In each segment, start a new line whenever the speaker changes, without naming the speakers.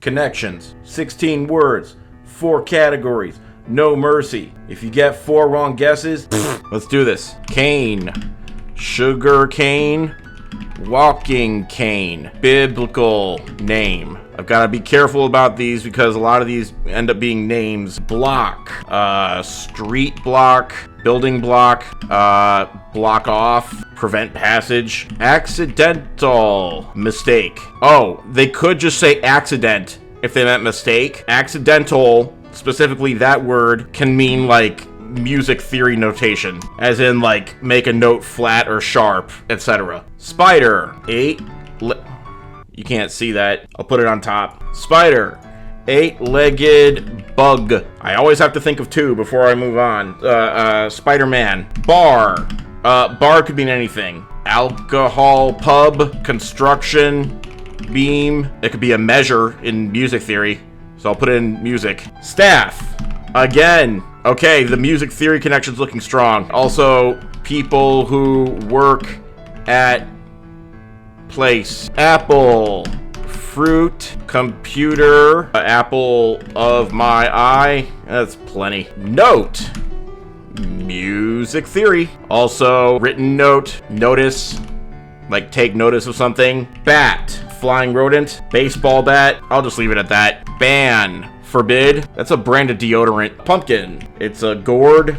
Connections, 16 words, 4 categories, no mercy. If you get 4 wrong guesses, let's do this. Cane, sugar cane, walking cane, biblical name. I've got to be careful about these because a lot of these end up being names. Block, street block, building block, block off, prevent passage, accidental, mistake. Oh, they could just say accident if they meant mistake. Accidental, specifically that word, can mean like music theory notation, as in like make a note flat or sharp, etc. Spider, you can't see that. I'll put it on top. Spider, 8-legged bug. I always have to think of 2 before I move on. Spider-Man. Bar. Bar could mean anything. Alcohol, pub, construction, beam. It could be a measure in music theory, so I'll put it in music. Staff. Again. Okay, the music theory connection's looking strong. Also, people who work at place. Apple, fruit, computer, apple of my eye. That's plenty. Note, music theory. Also, written note, notice, like take notice of something. Bat, flying rodent, baseball bat. I'll just leave it at that. Ban, forbid. That's a brand of deodorant. Pumpkin, it's a gourd.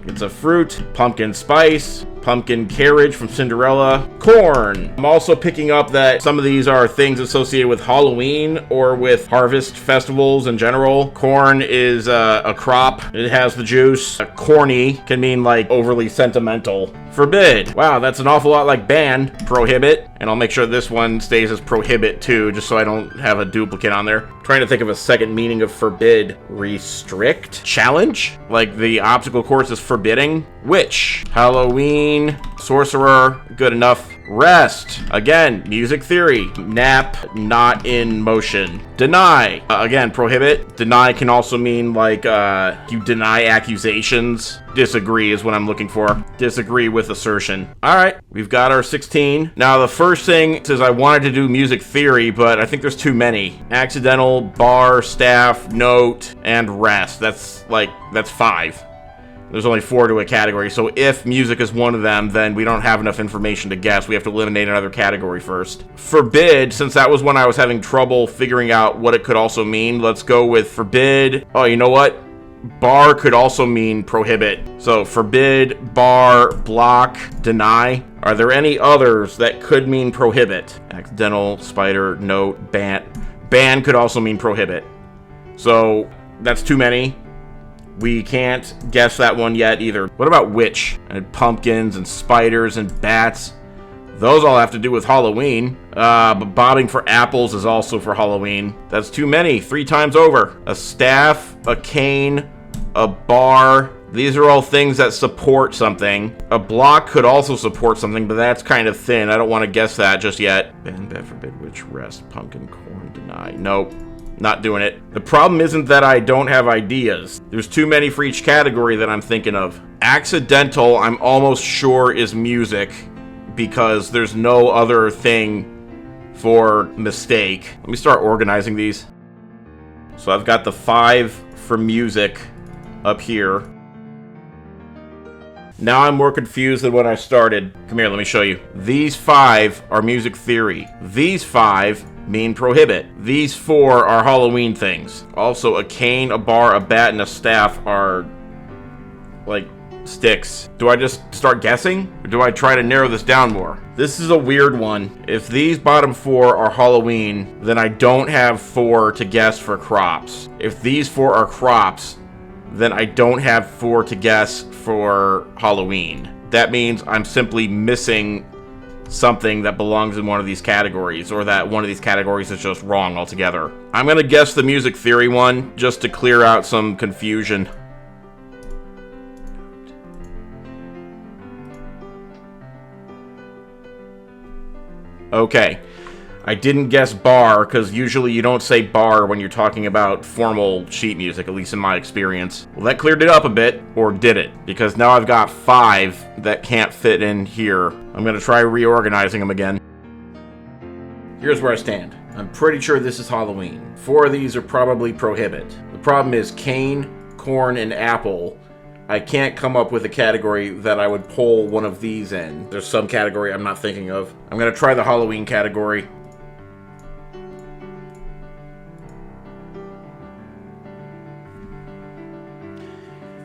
It's a fruit. Pumpkin spice. Pumpkin carriage from Cinderella. Corn. I'm also picking up that some of these are things associated with Halloween or with harvest festivals in general. Corn is a crop. It has the juice. Corny can mean like overly sentimental. Forbid. Wow, that's an awful lot like ban. Prohibit. And I'll make sure this one stays as prohibit too, just so I don't have a duplicate on there. Trying to think of a second meaning of forbid. Restrict. Challenge. Like the obstacle course is forbidding. Witch. Halloween. Sorcerer. Good enough. Rest. Again, music theory. Nap, not in motion. Deny. Again, prohibit. Deny can also mean like you deny accusations. Disagree is what I'm looking for. Disagree with assertion. All right, we've got our 16. Now the first thing says I wanted to do music theory, but I think there's too many. Accidental, bar, staff, note, and rest. That's 5. There's only 4 to a category, so if music is one of them, then we don't have enough information to guess. We have to eliminate another category first. Forbid, since that was when I was having trouble figuring out what it could also mean, let's go with forbid. Oh, you know what? Bar could also mean prohibit. So forbid, bar, block, deny. Are there any others that could mean prohibit? Accidental, spider, note, ban. Ban could also mean prohibit. So that's too many. We can't guess that one yet either. What about witch? And pumpkins and spiders and bats. Those all have to do with Halloween. But bobbing for apples is also for Halloween. That's too many. 3 times over. A staff, a cane, a bar. These are all things that support something. A block could also support something, but that's kind of thin. I don't want to guess that just yet. Ban, forbid, witch, rest, pumpkin, corn, deny. Nope. Not doing it. The problem isn't that I don't have ideas. There's too many for each category that I'm thinking of. Accidental, I'm almost sure is music because there's no other thing for mistake. Let me start organizing these. So I've got the 5 for music up here. Now I'm more confused than when I started. Come here, let me show you. These 5 are music theory. These 5 mean prohibit. These 4 are Halloween things. Also, a cane, a bar, a bat, and a staff are like sticks. Do I just start guessing? Or do I try to narrow this down more? This is a weird one. If these bottom 4 are Halloween, then I don't have 4 to guess for crops. If these 4 are crops, then I don't have 4 to guess for Halloween. That means I'm simply missing something that belongs in one of these categories, or that one of these categories is just wrong altogether. I'm gonna guess the music theory one just to clear out some confusion. Okay, I didn't guess bar because usually you don't say bar when you're talking about formal sheet music, at least in my experience. Well, that cleared it up a bit, or did it? Because now I've got 5 that can't fit in here. I'm going to try reorganizing them again. Here's where I stand. I'm pretty sure this is Halloween. 4 of these are probably prohibit. The problem is cane, corn, and apple. I can't come up with a category that I would pull one of these in. There's some category I'm not thinking of. I'm gonna try the Halloween category.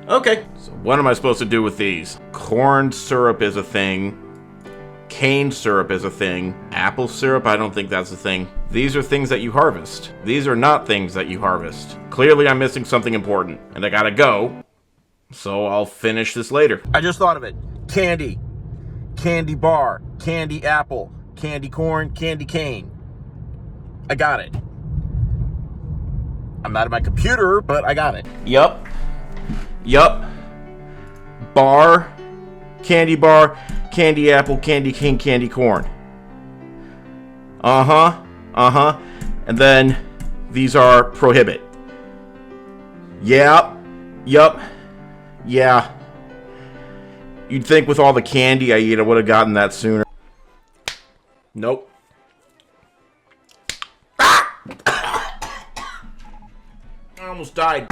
Okay, so what am I supposed to do with these? Corn syrup is a thing. Cane syrup is a thing. Apple syrup, I don't think that's a thing. These are things that you harvest. These are not things that you harvest. Clearly I'm missing something important, and I gotta go. So I'll finish this later. I just thought of it. Candy. Candy bar. Candy apple. Candy corn. Candy cane. I got it. I'm not at my computer, but I got it. Yup. Bar. Candy bar. Candy apple. Candy cane. Candy corn. And then these are prohibit. Yup. Yeah. You'd think with all the candy I eat, I would have gotten that sooner. Nope. I almost died.